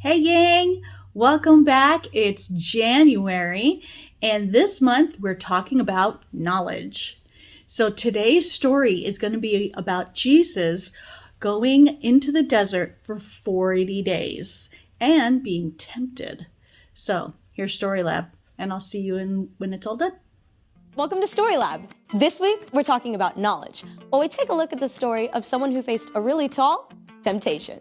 Hey gang, welcome back. It's January, and this month we're talking about knowledge. So today's story is going to be about Jesus going into the desert for 40 days and being tempted. So here's Story Lab, and I'll see you when it's all done. Welcome to Story Lab. This week we're talking about knowledge, while we take a look at the story of someone who faced a really tall temptation.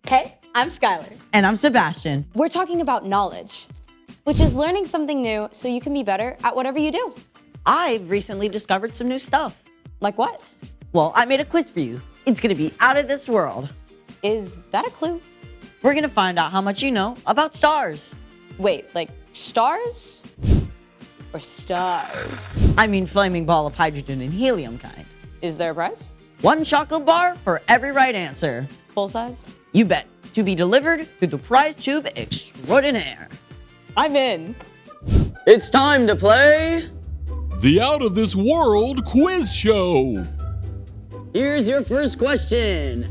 Hey, I'm Skylar. And I'm Sebastian. We're talking about knowledge, which is learning something new so you can be better at whatever you do. I've recently discovered some new stuff. Like what? Well, I made a quiz for you. It's gonna be out of this world. Is that a clue? We're gonna find out how much you know about stars. Wait, like stars? Or stars? I mean flaming ball of hydrogen and helium kind. Is there a prize? 1 chocolate bar for every right answer. Full size? You bet. To be delivered through the prize tube extraordinaire. I'm in. It's time to play The Out of This World Quiz Show. Here's your first question.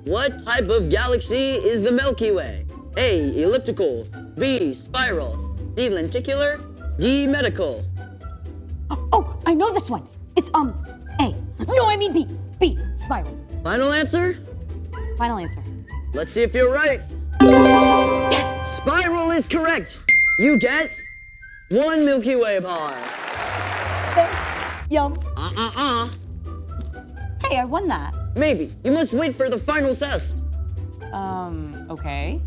What type of galaxy is the Milky Way? A. Elliptical. B. Spiral. C. Lenticular. D. Medical. Oh, I know this one. It's A. No, I mean B. B. Spiral. Final answer? Final answer. Let's see if you're right. Yes! Spiral is correct. You get 1 Milky Way bar. Yum. Hey, I won that. Maybe. You must wait for the final test. Okay.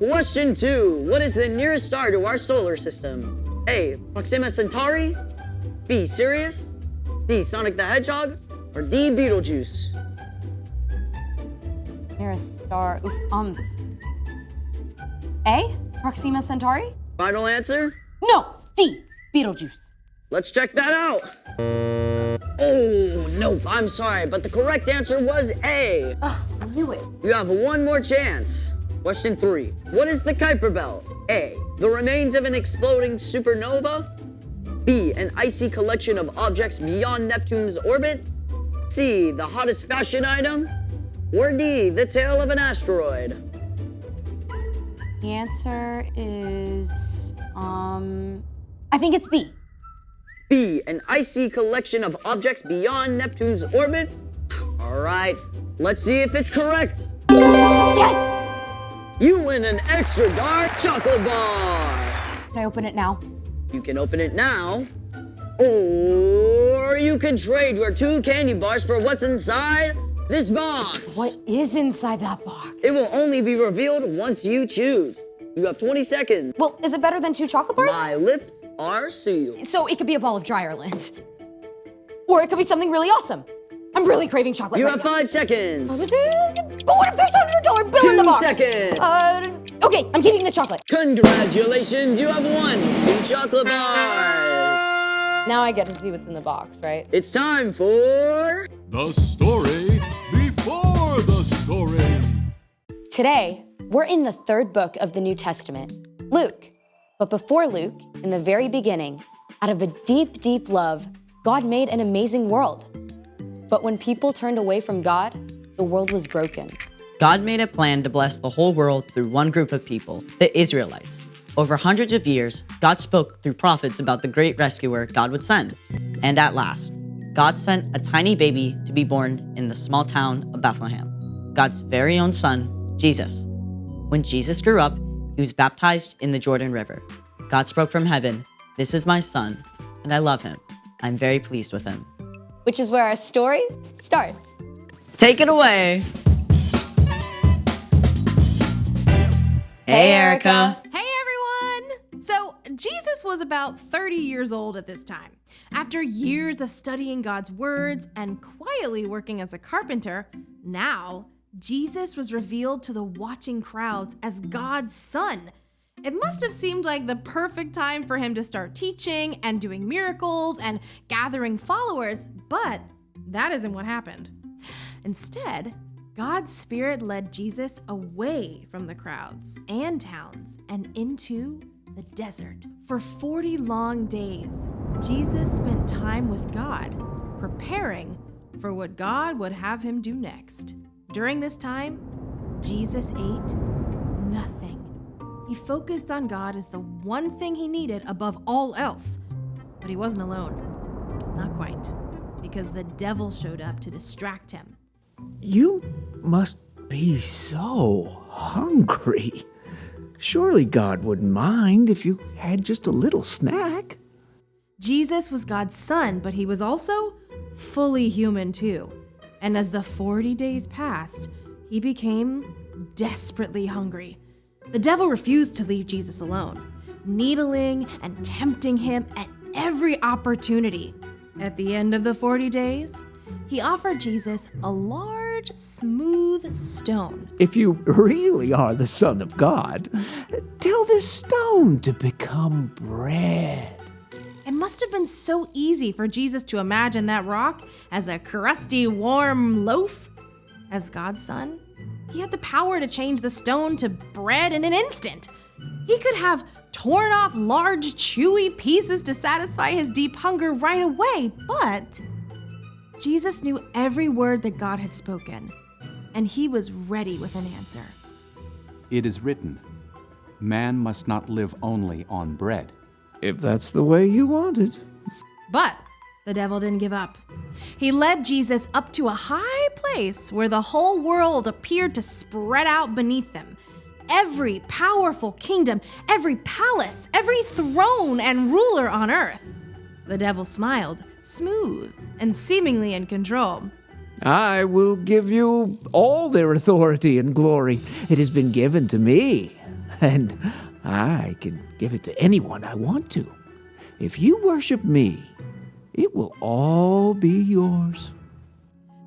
Question 2. What is the nearest star to our solar system? A. Proxima Centauri. B. Sirius. C. Sonic the Hedgehog. Or D. Betelgeuse. Nearest star. A. Proxima Centauri? Final answer? No. D. Betelgeuse. Let's check that out. Oh, nope, I'm sorry, but the correct answer was A. Ugh, I knew it. You have one more chance. Question 3. What is the Kuiper Belt? A. The remains of an exploding supernova. B. An icy collection of objects beyond Neptune's orbit. C. The hottest fashion item. Or D. The tail of an asteroid. The answer is, I think it's B. B. An icy collection of objects beyond Neptune's orbit. All right, let's see if it's correct. Yes! You win an extra dark chocolate bar. Can I open it now? You can open it now, or you can trade your 2 candy bars for what's inside this box. What is inside that box? It will only be revealed once you choose. You have 20 seconds. Well, is it better than 2 chocolate bars? My lips are sealed. So it could be a ball of dry Ireland. Or it could be something really awesome. I'm really craving chocolate You right have now. 5 seconds. But what if there's a $100 bill in the 2 box? seconds. Okay, I'm keeping the chocolate. Congratulations, you have won 2 chocolate bars. Now I get to see what's in the box, right? It's time for... The story before the story. Today, we're in the 3rd book of the New Testament, Luke. But before Luke, in the very beginning, out of a deep, deep love, God made an amazing world. But when people turned away from God, the world was broken. God made a plan to bless the whole world through one group of people, the Israelites. Over hundreds of years, God spoke through prophets about the great rescuer God would send. And at last, God sent a tiny baby to be born in the small town of Bethlehem, God's very own son, Jesus. When Jesus grew up, he was baptized in the Jordan River. God spoke from heaven, "This is my son, and I love him. I'm very pleased with him." Which is where our story starts. Take it away. Hey, Erica. Hey everyone! So, Jesus was about 30 years old at this time. After years of studying God's words and quietly working as a carpenter, now Jesus was revealed to the watching crowds as God's son. It must have seemed like the perfect time for him to start teaching and doing miracles and gathering followers, but that isn't what happened. Instead, God's Spirit led Jesus away from the crowds and towns and into the desert. For 40 long days, Jesus spent time with God, preparing for what God would have him do next. During this time, Jesus ate nothing. He focused on God as the one thing he needed above all else. But he wasn't alone. Not quite, because the devil showed up to distract him. You must be so hungry. Surely God wouldn't mind if you had just a little snack. Jesus was God's son, but he was also fully human too. And as the 40 days passed, he became desperately hungry. The devil refused to leave Jesus alone, needling and tempting him at every opportunity. At the end of the 40 days, he offered Jesus a large, smooth stone. If you really are the Son of God, tell this stone to become bread. It must have been so easy for Jesus to imagine that rock as a crusty, warm loaf. As God's son, he had the power to change the stone to bread in an instant. He could have torn off large, chewy pieces to satisfy his deep hunger right away, but Jesus knew every word that God had spoken, and he was ready with an answer. It is written, man must not live only on bread. If that's the way you want it. But the devil didn't give up. He led Jesus up to a high place where the whole world appeared to spread out beneath him. Every powerful kingdom, every palace, every throne and ruler on earth. The devil smiled, smooth and seemingly in control. I will give you all their authority and glory. It has been given to me, and I can give it to anyone I want to. If you worship me, it will all be yours.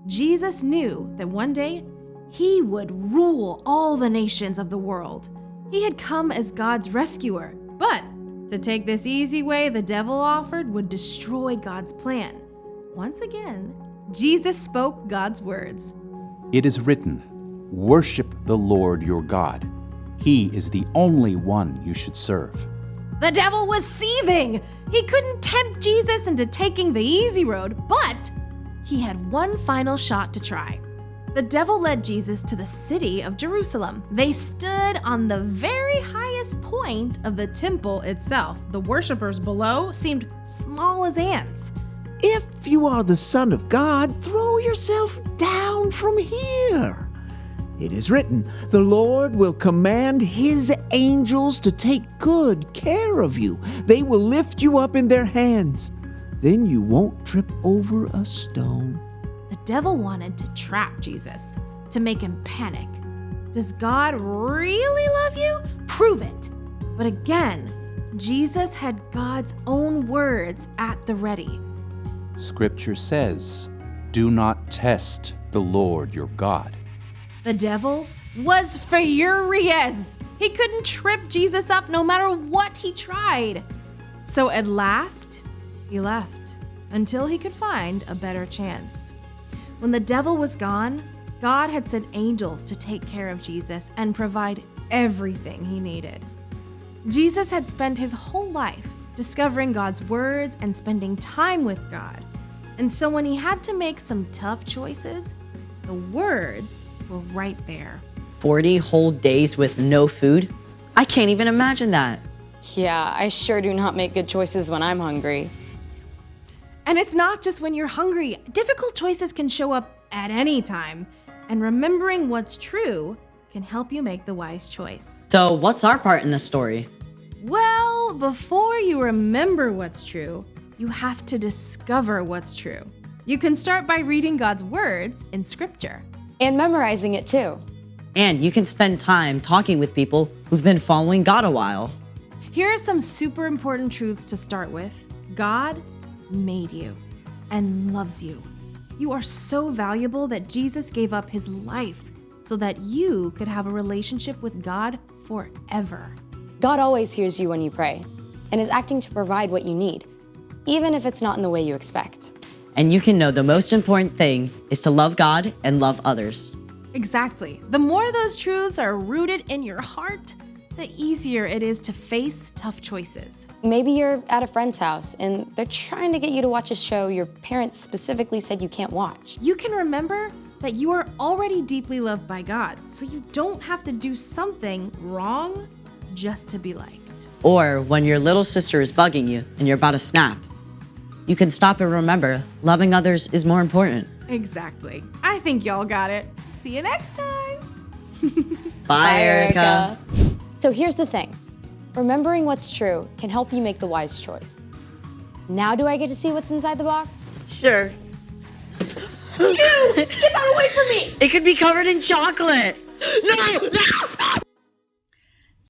Jesus knew that one day he would rule all the nations of the world. He had come as God's rescuer, but to take this easy way the devil offered would destroy God's plan. Once again, Jesus spoke God's words. It is written, worship the Lord your God. He is the only one you should serve. The devil was seething. He couldn't tempt Jesus into taking the easy road, but he had one final shot to try. The devil led Jesus to the city of Jerusalem. They stood on the very highest point of the temple itself. The worshipers below seemed small as ants. If you are the Son of God, throw yourself down from here. It is written, the Lord will command his angels to take good care of you. They will lift you up in their hands. Then you won't trip over a stone. The devil wanted to trap Jesus, to make him panic. Does God really love you? Prove it. But again, Jesus had God's own words at the ready. Scripture says, do not test the Lord your God. The devil was furious. He couldn't trip Jesus up no matter what he tried. So at last, he left until he could find a better chance. When the devil was gone, God had sent angels to take care of Jesus and provide everything he needed. Jesus had spent his whole life discovering God's words and spending time with God. And so when he had to make some tough choices, the words were right there. 40 whole days with no food? I can't even imagine that. Yeah, I sure do not make good choices when I'm hungry. And it's not just when you're hungry. Difficult choices can show up at any time. And remembering what's true can help you make the wise choice. So, what's our part in the story? Well, before you remember what's true, you have to discover what's true. You can start by reading God's words in Scripture. And memorizing it too. And you can spend time talking with people who've been following God a while. Here are some super important truths to start with. God made you and loves you. You are so valuable that Jesus gave up his life so that you could have a relationship with God forever. God always hears you when you pray and is acting to provide what you need, even if it's not in the way you expect. And you can know the most important thing is to love God and love others. Exactly. The more those truths are rooted in your heart, the easier it is to face tough choices. Maybe you're at a friend's house and they're trying to get you to watch a show your parents specifically said you can't watch. You can remember that you are already deeply loved by God, so you don't have to do something wrong just to be liked. Or when your little sister is bugging you and you're about to snap, you can stop and remember loving others is more important. Exactly. I think y'all got it. See you next time. Bye, Erica. So here's the thing. Remembering what's true can help you make the wise choice. Now do I get to see what's inside the box? Sure. Get that away from me! It could be covered in chocolate. No!